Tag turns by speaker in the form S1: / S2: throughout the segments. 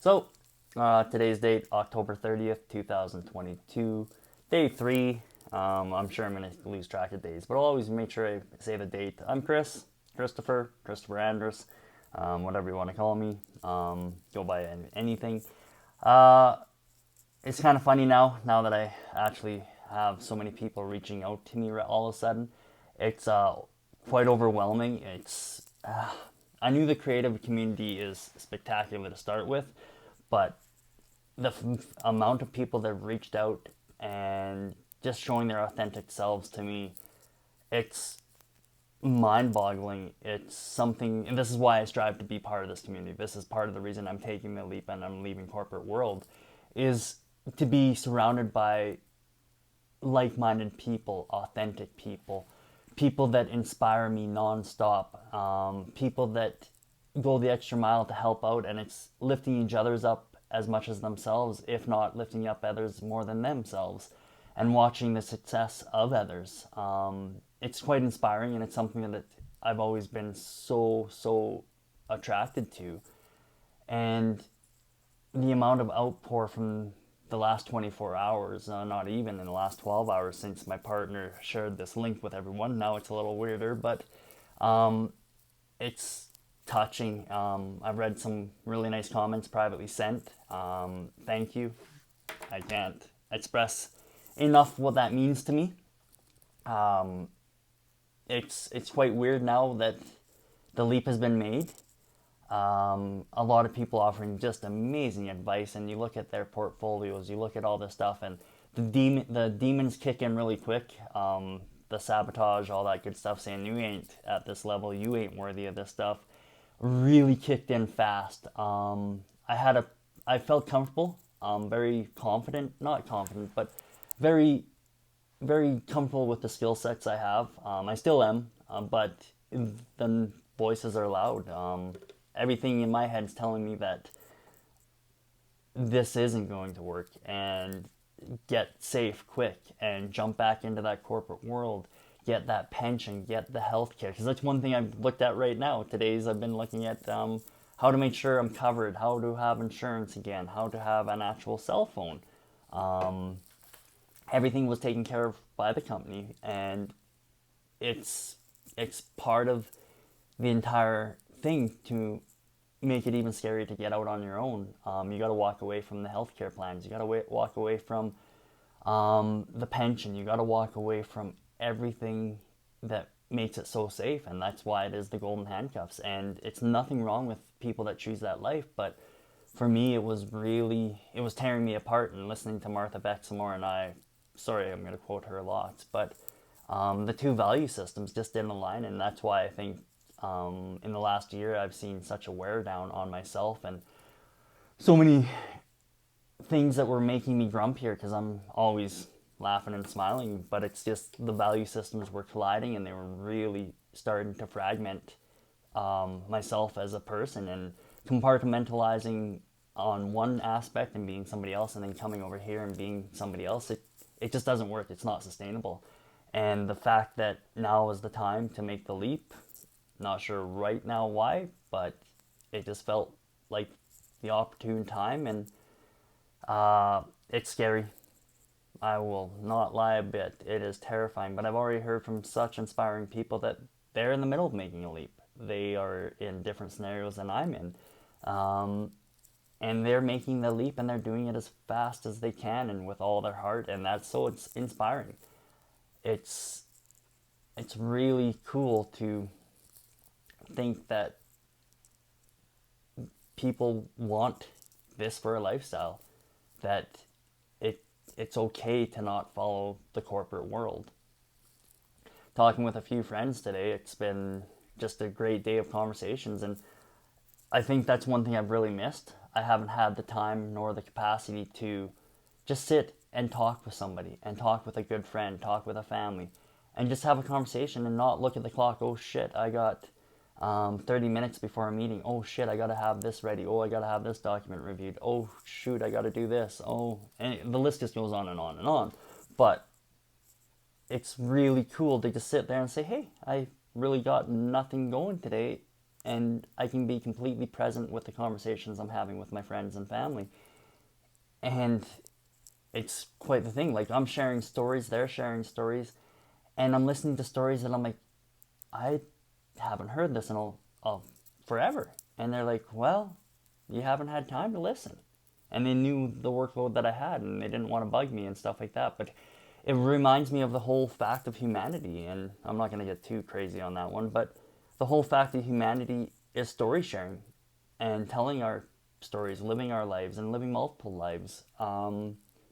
S1: So, today's date, October 30th, 2022, day 3. I'm sure I'm going to lose track of days, but I'll always make sure I say the date. I'm Christopher Andrus, whatever you want to call me. Go by anything. Uh, it's kind of funny now that I actually have so many people reaching out to me all of a sudden. It's quite overwhelming. I knew the creative community is spectacular to start with, but the amount of people that have reached out and just showing their authentic selves to me, it's mind-boggling. It's something, and this is why I strive to be part of this community. This is part of the reason I'm taking the leap and I'm leaving corporate world, is to be surrounded by like-minded people, authentic people, people that inspire me nonstop, people that go the extra mile to help out, and it's lifting each other's up as much as themselves, if not lifting up others more than themselves, and watching the success of others. It's quite inspiring, and it's something that I've always been so attracted to, and the amount of outpour from the last 24 hours, not even in the last 12 hours since my partner shared this link with everyone. Now it's a little weirder, but it's touching. I've read some really nice comments privately sent. Thank you. I can't express enough what that means to me. It's quite weird now that the leap has been made. A lot of people offering just amazing advice, and you look at their portfolios, you look at all this stuff, and the demons kick in really quick. The sabotage, all that good stuff, saying you ain't at this level, you ain't worthy of this stuff, really kicked in fast. I felt comfortable, very confident, not confident, but very very comfortable with the skill sets I have. I still am, but the voices are loud. Everything in my head is telling me that this isn't going to work, and get safe quick and jump back into that corporate world, get that pension, get the health care. Because that's one thing I've looked at right now. Today's I've been looking at how to make sure I'm covered, how to have insurance again, how to have an actual cell phone. Everything was taken care of by the company, and it's part of the entire thing to make it even scarier to get out on your own. You got to walk away from the healthcare plans. You got to walk away from the pension. You got to walk away from everything that makes it so safe, and that's why it is the golden handcuffs. And it's nothing wrong with people that choose that life, but for me, it was tearing me apart. And listening to Martha Bexamore and sorry, I'm going to quote her a lot, but the two value systems just didn't align, and that's why I think in the last year I've seen such a wear down on myself, and so many things that were making me grumpier because I'm always laughing and smiling, but it's just the value systems were colliding, and they were really starting to fragment myself as a person, and compartmentalizing on one aspect and being somebody else, and then coming over here and being somebody else. It just doesn't work. It's not sustainable. And the fact that now is the time to make the leap, not sure right now why, but it just felt like the opportune time, and it's scary. I will not lie a bit. It is terrifying, but I've already heard from such inspiring people that they're in the middle of making a leap. They are in different scenarios than I'm in. And they're making the leap, and they're doing it as fast as they can and with all their heart, and that's so it's inspiring. It's really cool to think that people want this for a lifestyle, that it's okay to not follow the corporate world. Talking with a few friends today, it's been just a great day of conversations, and I think that's one thing I've really missed. I haven't had the time nor the capacity to just sit and talk with somebody, and talk with a good friend, talk with a family, and just have a conversation and not look at the clock. Oh shit, I got 30 minutes before a meeting. Oh shit, I gotta have this ready. Oh, I gotta have this document reviewed. Oh shoot, I gotta do this. Oh, and the list just goes on and on and on. But it's really cool to just sit there and say, hey, I really got nothing going today. and I can be completely present with the conversations I'm having with my friends and family. And it's quite the thing. Like, I'm sharing stories, they're sharing stories, and I'm listening to stories that I'm like, I haven't heard this in forever. And they're like, well, you haven't had time to listen. And they knew the workload that I had, and they didn't want to bug me and stuff like that. But it reminds me of the whole fact of humanity, and I'm not going to get too crazy on that one, but the whole fact of humanity is story sharing and telling our stories, living our lives, and living multiple lives,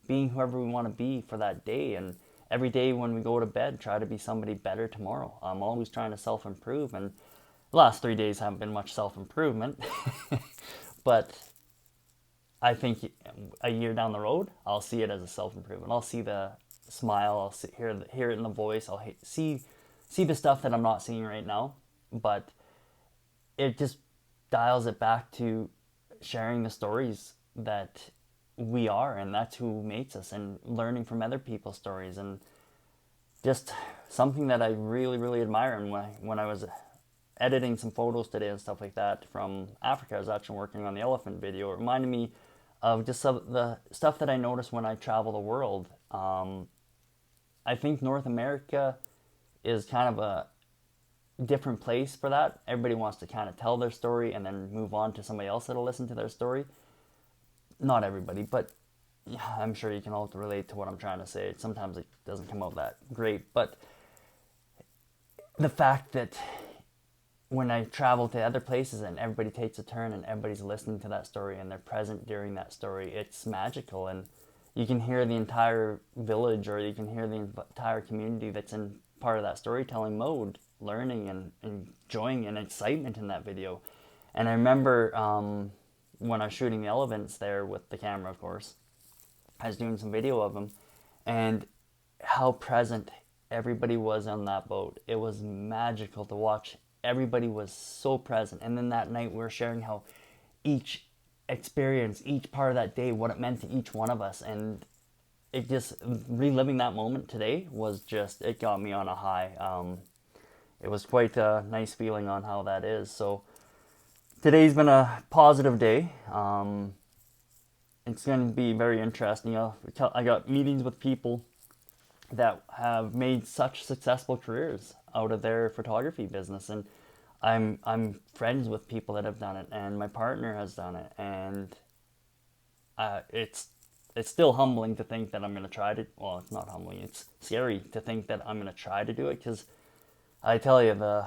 S1: being whoever we want to be for that day. And every day when we go to bed, try to be somebody better tomorrow. I'm always trying to self improve, and the last 3 days haven't been much self improvement, but I think a year down the road, I'll see it as a self improvement. I'll see the smile. I'll hear it in the voice. I'll see the stuff that I'm not seeing right now, but it just dials it back to sharing the stories that we are, and that's who makes us, and learning from other people's stories, and just something that I really, really admire. And when I was editing some photos today and stuff like that from Africa, I was actually working on the elephant video. It reminded me of just some of the stuff that I noticed when I travel the world. I think North America is kind of a different place for that. Everybody wants to kind of tell their story and then move on to somebody else that'll listen to their story. Not everybody, but yeah, I'm sure you can all relate to what I'm trying to say. Sometimes it doesn't come out that great, but the fact that when I travel to other places and everybody takes a turn and everybody's listening to that story and they're present during that story, it's magical. And you can hear the entire village, or you can hear the entire community that's in part of that storytelling mode, learning and enjoying and excitement in that video. And I remember when I was shooting the elephants there with the camera, of course, I was doing some video of them, and how present everybody was on that boat. It was magical to watch. Everybody was so present. And then that night we were sharing how each experience, each part of that day, what it meant to each one of us. And it just, reliving that moment today was just, it got me on a high. It was quite a nice feeling on how that is. So today's been a positive day. It's going to be very interesting. I got meetings with people that have made such successful careers out of their photography business, and I'm friends with people that have done it, and my partner has done it, and it's still humbling to think that I'm going to try to, well, it's not humbling, it's scary to think that I'm going to try to do it, because I tell you, the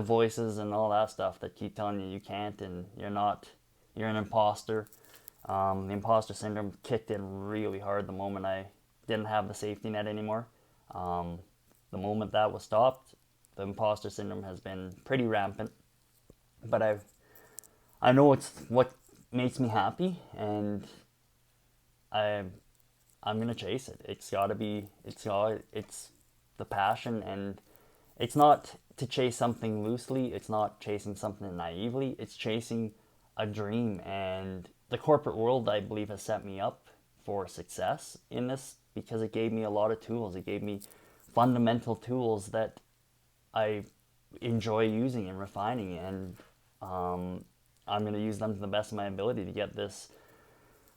S1: voices and all that stuff that keep telling you can't, and you're an imposter. The imposter syndrome kicked in really hard the moment I didn't have the safety net anymore. The moment that was stopped, the imposter syndrome has been pretty rampant. But I know it's what makes me happy, and I'm gonna chase it. It's the passion, and it's not to chase something loosely. It's not chasing something naively. It's chasing a dream, and the corporate world, I believe, has set me up for success in this, because it gave me a lot of tools. It gave me fundamental tools that I enjoy using and refining, and I'm going to use them to the best of my ability to get this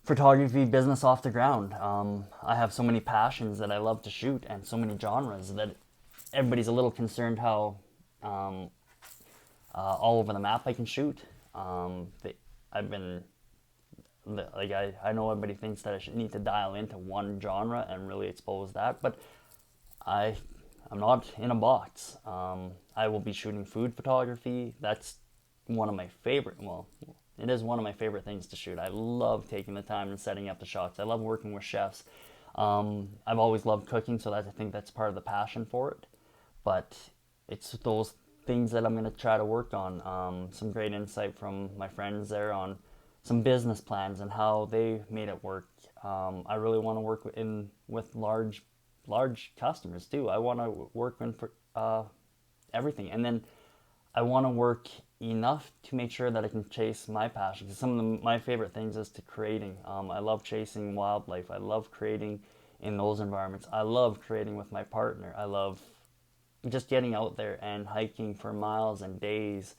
S1: photography business off the ground. I have so many passions that I love to shoot, and so many genres that everybody's a little concerned how all over the map I can shoot. I've been like I know everybody thinks that I should need to dial into one genre and really expose that, but I'm not in a box. I will be shooting food photography. That's one of my favorite, well, it is one of my favorite things to shoot. I love taking the time and setting up the shots. I love working with chefs. I've always loved cooking, so I think that's part of the passion for it. But it's those things that I'm going to try to work on. Some great insight from my friends there on some business plans and how they made it work. I really want to work with large customers too. I want to work in for everything, and then I want to work enough to make sure that I can chase my passion. Some of my favorite things is to creating. I love chasing wildlife. I love creating in those environments. I love creating with my partner. I love just getting out there and hiking for miles and days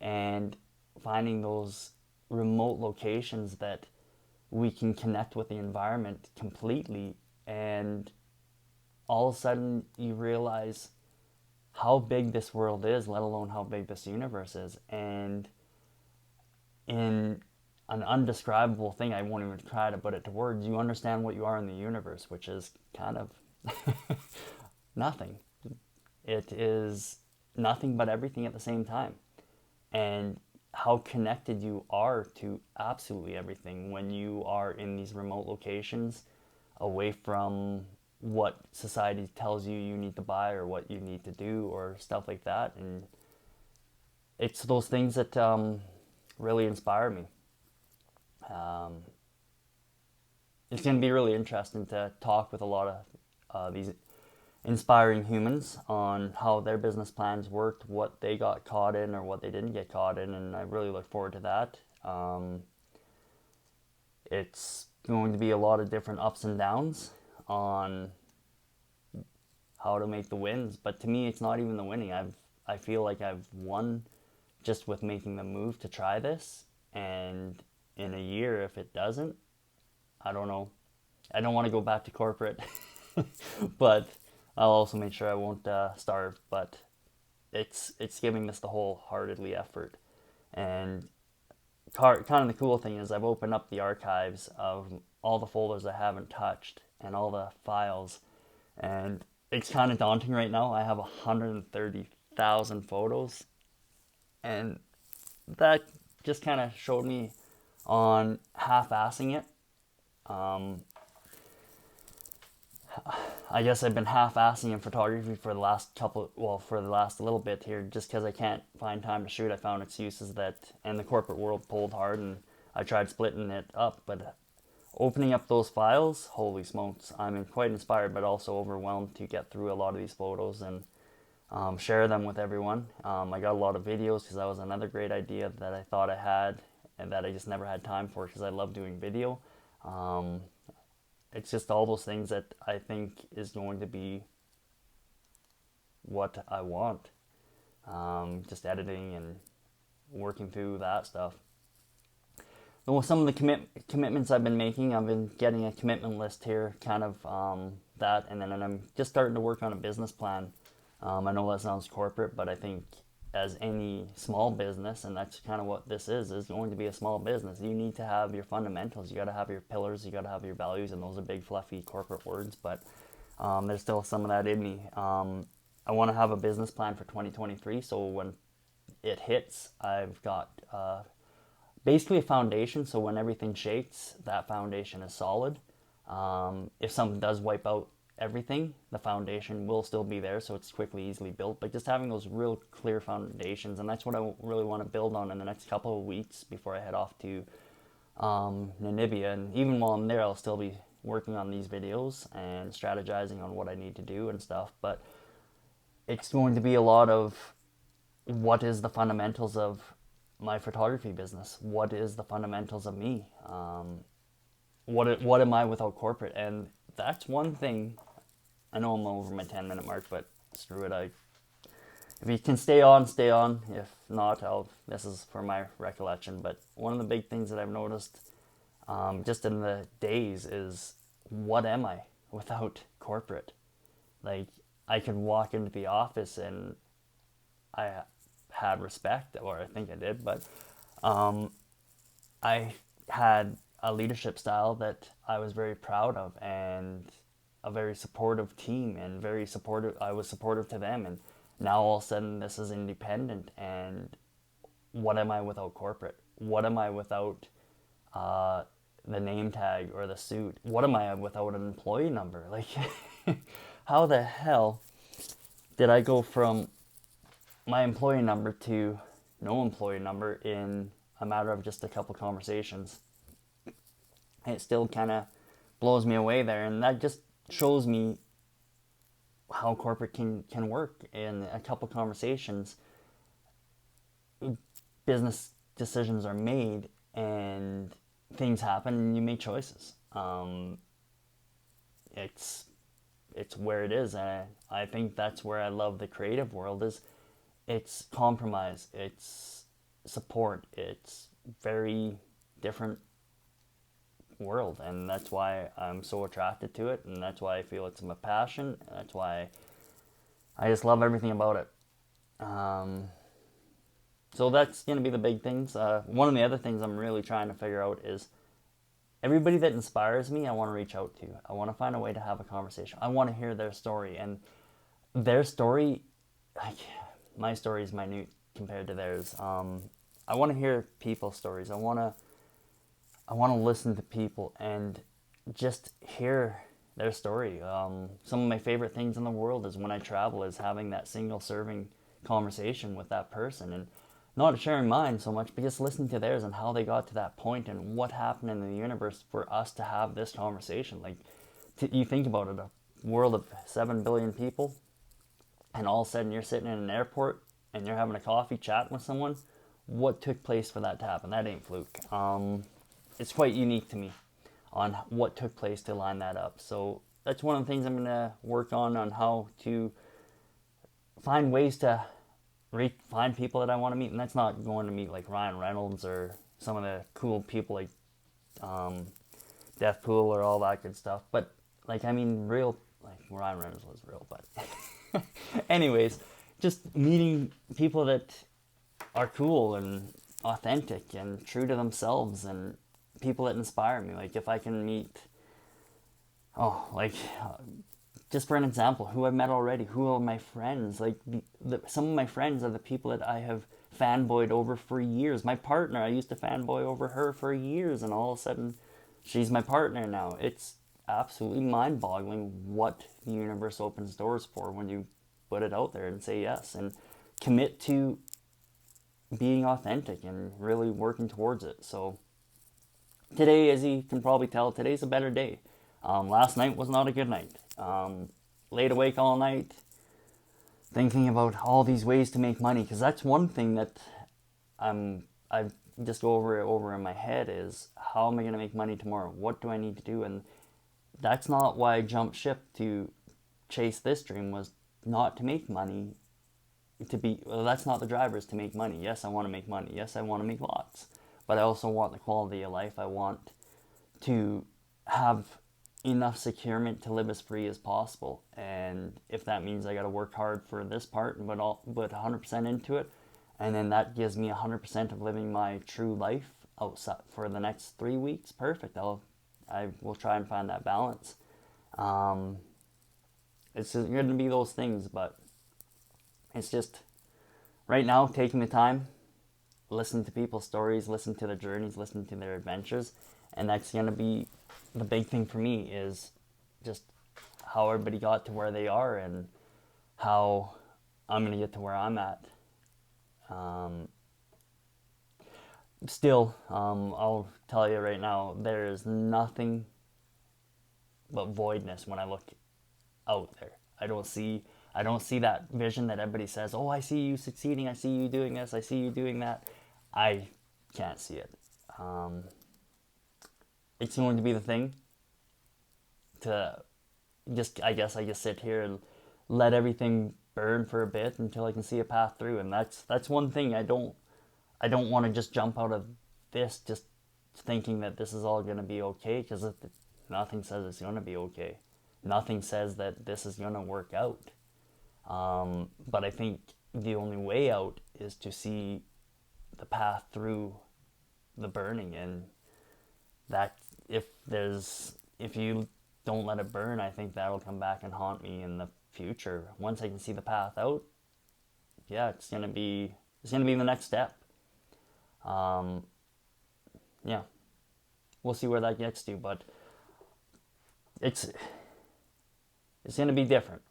S1: and finding those remote locations that we can connect with the environment completely, and all of a sudden you realize how big this world is, let alone how big this universe is. And in an undescribable thing, I won't even try to put it to words, you understand what you are in the universe, which is kind of nothing. It is nothing but everything at the same time. And how connected you are to absolutely everything when you are in these remote locations, away from what society tells you you need to buy or what you need to do or stuff like that. And it's those things that really inspire me. Um, it's going to be really interesting to talk with a lot of these inspiring humans on how their business plans worked, what they got caught in or what they didn't get caught in, and I really look forward to that. It's going to be a lot of different ups and downs on how to make the wins, but to me, it's not even the winning. I feel like I've won just with making the move to try this, and in a year, if it doesn't, I don't know. I don't want to go back to corporate, but I'll also make sure I won't starve. But it's giving this the wholeheartedly effort, and kind of the cool thing is I've opened up the archives of all the folders I haven't touched and all the files, and it's kind of daunting right now. I have 130,000 photos, and that just kind of showed me on half-assing it. Um, I guess I've been half-assing in photography for the last for the last little bit here, just because I can't find time to shoot. I found excuses that, and the corporate world pulled hard, and I tried splitting it up, but opening up those files, holy smokes, I'm quite inspired, but also overwhelmed to get through a lot of these photos and share them with everyone. I got a lot of videos because that was another great idea that I thought I had and that I just never had time for because I love doing video. Um, it's just all those things that I think is going to be what I want. Just editing and working through that stuff. Well, some of the commitments I've been making, I've been getting a commitment list here, kind of that, and then I'm just starting to work on a business plan. I know that sounds corporate, but I think as any small business, and that's kind of what this is going to be a small business. You need to have your fundamentals. You got to have your pillars. You got to have your values, and those are big, fluffy corporate words, but there's still some of that in me. I want to have a business plan for 2023, so when it hits, I've got basically a foundation, so when everything shakes, that foundation is solid. If something does wipe out everything, the foundation will still be there, so it's quickly, easily built. But just having those real clear foundations, and that's what I really want to build on in the next couple of weeks before I head off to Namibia. And even while I'm there, I'll still be working on these videos and strategizing on what I need to do and stuff. But it's going to be a lot of what is the fundamentals of my photography business? What is the fundamentals of me? What am I without corporate? And that's one thing. I know I'm over my 10-minute mark, but screw it. If you can stay on, stay on. If not, this is for my recollection. But one of the big things that I've noticed just in the days is, what am I without corporate? Like, I could walk into the office and I had respect, or I think I did, but I had a leadership style that I was very proud of, and a very supportive team, and very supportive. I was supportive to them, and now all of a sudden this is independent, and what am I without corporate? What am I without the name tag or the suit? What am I without an employee number? Like, how the hell did I go from my employee number to no employee number in a matter of just a couple conversations? It still kind of blows me away there, and that just shows me how corporate can work. In a couple conversations, business decisions are made and things happen and you make choices. It's where it is, and I think that's where I love the creative world. Is it's compromise. It's support. It's very different world, and that's why I'm so attracted to it, and that's why I feel it's my passion, and that's why I just love everything about it. So that's going to be the big things. One of the other things I'm really trying to figure out is everybody that inspires me, I want to reach out to. I want to find a way to have a conversation. I want to hear their story, and their story, like, my story is minute compared to theirs. I want to hear people's stories. I want to listen to people and just hear their story. Some of my favorite things in the world is when I travel is having that single serving conversation with that person, and not sharing mine so much, but just listening to theirs and how they got to that point and what happened in the universe for us to have this conversation. Like, you think about it, a world of 7 billion people, and all of a sudden you're sitting in an airport and you're having a coffee chatting with someone. What took place for that to happen? That ain't fluke. It's quite unique to me on what took place to line that up. So that's one of the things I'm going to work on how to find ways to find people that I want to meet. And that's not going to meet like Ryan Reynolds or some of the cool people like Death Pool or all that good stuff. But like, I mean, real, like Ryan Reynolds was real, but anyways, just meeting people that are cool and authentic and true to themselves, and people that inspire me. Like, if I can meet, just for an example, who I've met already, who are my friends? Like, some of my friends are the people that I have fanboyed over for years. My partner, I used to fanboy over her for years, and all of a sudden, she's my partner now. It's absolutely mind-boggling what the universe opens doors for when you put it out there and say yes and commit to being authentic and really working towards it. So today, as you can probably tell, today's a better day. Last night was not a good night. Laid awake all night thinking about all these ways to make money, because that's one thing that I just go over in my head is, how am I going to make money tomorrow? What do I need to do? And that's not why I jumped ship to chase this dream, was not to make money, that's not the driver, is to make money. Yes, I want to make money. Yes, I want to make lots, but I also want the quality of life. I want to have enough securement to live as free as possible. And if that means I got to work hard for this part, but 100% into it, and then that gives me 100% of living my true life outside for the next 3 weeks, perfect. I will try and find that balance. It's going to be those things, but it's just right now taking the time, listen to people's stories, listen to their journeys, listen to their adventures, and that's going to be the big thing for me, is just how everybody got to where they are and how I'm going to get to where I'm at. Still, I'll tell you right now, there is nothing but voidness when I look out there. I don't see that vision that everybody says, oh, I see you succeeding, I see you doing this, I see you doing that. I can't see it. It's going to be the thing to I guess I just sit here and let everything burn for a bit until I can see a path through. And that's one thing I don't want to just jump out of this just thinking that this is all going to be okay, because nothing says it's going to be okay. Nothing says that this is going to work out. But I think the only way out is to see the path through the burning, and that if you don't let it burn, I think that'll come back and haunt me in the future. Once I can see the path out, yeah, it's gonna be the next step. Yeah, we'll see where that gets to, but it's gonna be different.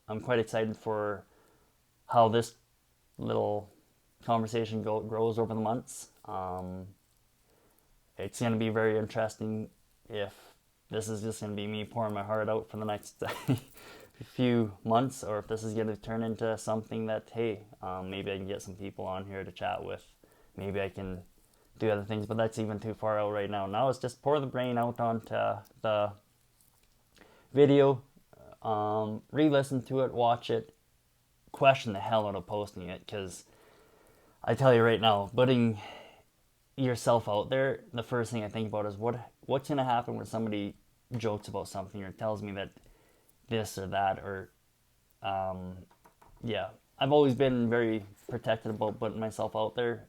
S1: I'm quite excited for how this little conversation grows over the months. It's going to be very interesting if this is just going to be me pouring my heart out for the next few months, or if this is going to turn into something that, hey, maybe I can get some people on here to chat with. Maybe I can do other things, but that's even too far out right now. Now it's just pour the brain out onto the video, re-listen to it, watch it, question the hell out of posting it, because I tell you right now, putting yourself out there, the first thing I think about is what's gonna happen when somebody jokes about something or tells me that this or that or yeah. I've always been very protected about putting myself out there.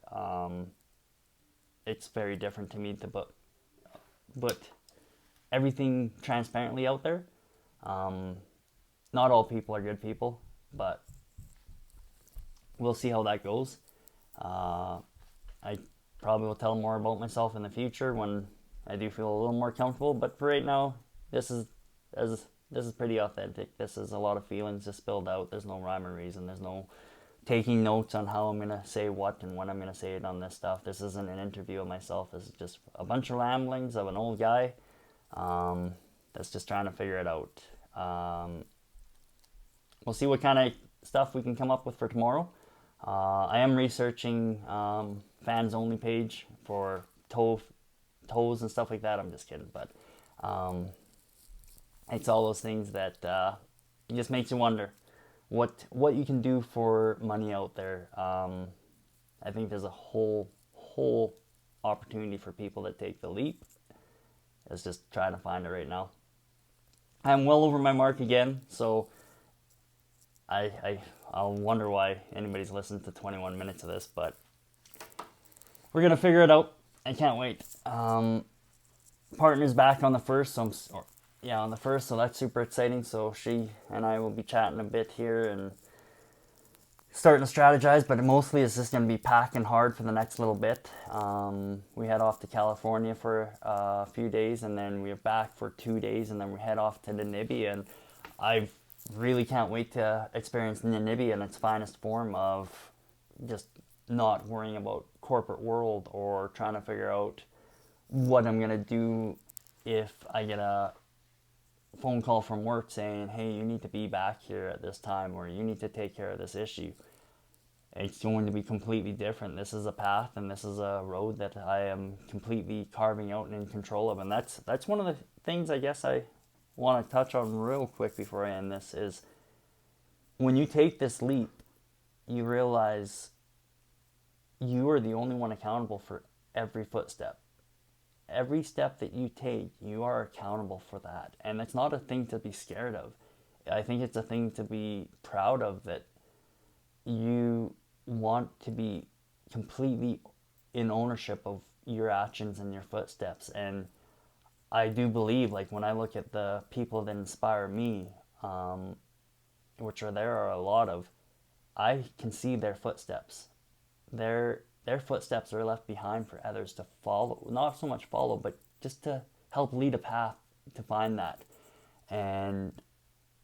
S1: It's very different to me to put everything transparently out there. Not all people are good people, but we'll see how that goes. I probably will tell more about myself in the future when I do feel a little more comfortable. But for right now, this is pretty authentic. This is a lot of feelings just spilled out. There's no rhyme or reason. There's no taking notes on how I'm gonna say what and when I'm gonna say it on this stuff. This isn't an interview of myself. This is just a bunch of ramblings of an old guy that's just trying to figure it out. We'll see what kind of stuff we can come up with for tomorrow. I am researching fans only page for toes and stuff like that. I'm just kidding, but it's all those things that it just makes you wonder what you can do for money out there. I think there's a whole opportunity for people that take the leap. It's just trying to find it right now. I'm well over my mark again, so I'll wonder why anybody's listened to 21 minutes of this, but we're gonna figure it out. I can't wait. Partner's back on the 1st, on the 1st, so that's super exciting. So she and I will be chatting a bit here and starting to strategize, but mostly it's just going to be packing hard for the next little bit. We head off to California for a few days, and then we're back for 2 days, and then we head off to Namibia, and I really can't wait to experience Namibia in its finest form of just not worrying about corporate world or trying to figure out what I'm going to do if I get a phone call from work saying, hey, you need to be back here at this time, or you need to take care of this issue. It's going to be completely different. This is a path and this is a road that I am completely carving out and in control of. And that's one of the things I guess I want to touch on real quick before I end this is when you take this leap, you realize you are the only one accountable for every footstep. Every step that you take, you are accountable for that. And it's not a thing to be scared of. I think it's a thing to be proud of, that you want to be completely in ownership of your actions and your footsteps. And I do believe, like, when I look at the people that inspire me, which there are a lot of, I can see their footsteps. Their footsteps are left behind for others to follow. Not so much follow, but just to help lead a path to find that. And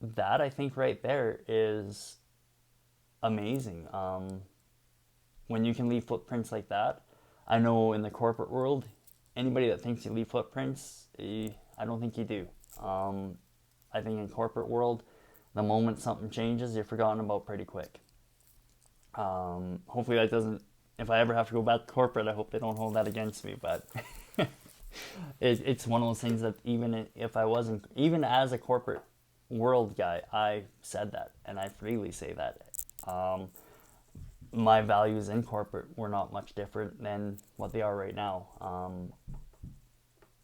S1: that, I think, right there is amazing. When you can leave footprints like that, I know in the corporate world, anybody that thinks you leave footprints, I don't think you do. I think in corporate world, the moment something changes, you're forgotten about pretty quick. Hopefully that doesn't, if I ever have to go back to corporate, I hope they don't hold that against me, but it's one of those things that even if I wasn't, even as a corporate world guy, I said that, and I freely say that. My values in corporate were not much different than what they are right now.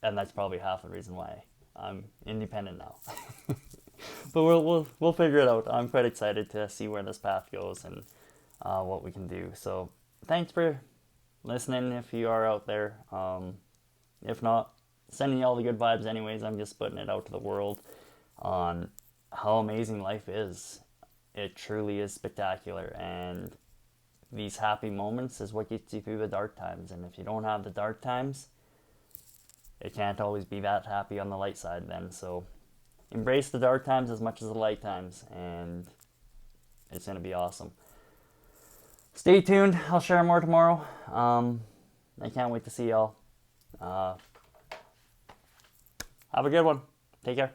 S1: And that's probably half the reason why I'm independent now. But we'll figure it out. I'm quite excited to see where this path goes and what we can do. So thanks for listening if you are out there. If not, sending you all the good vibes anyways. I'm just putting it out to the world on how amazing life is. It truly is spectacular, and these happy moments is what gets you through the dark times. And if you don't have the dark times, it can't always be that happy on the light side then. So embrace the dark times as much as the light times, and it's going to be awesome. Stay tuned. I'll share more tomorrow. I can't wait to see y'all. Have a good one. Take care.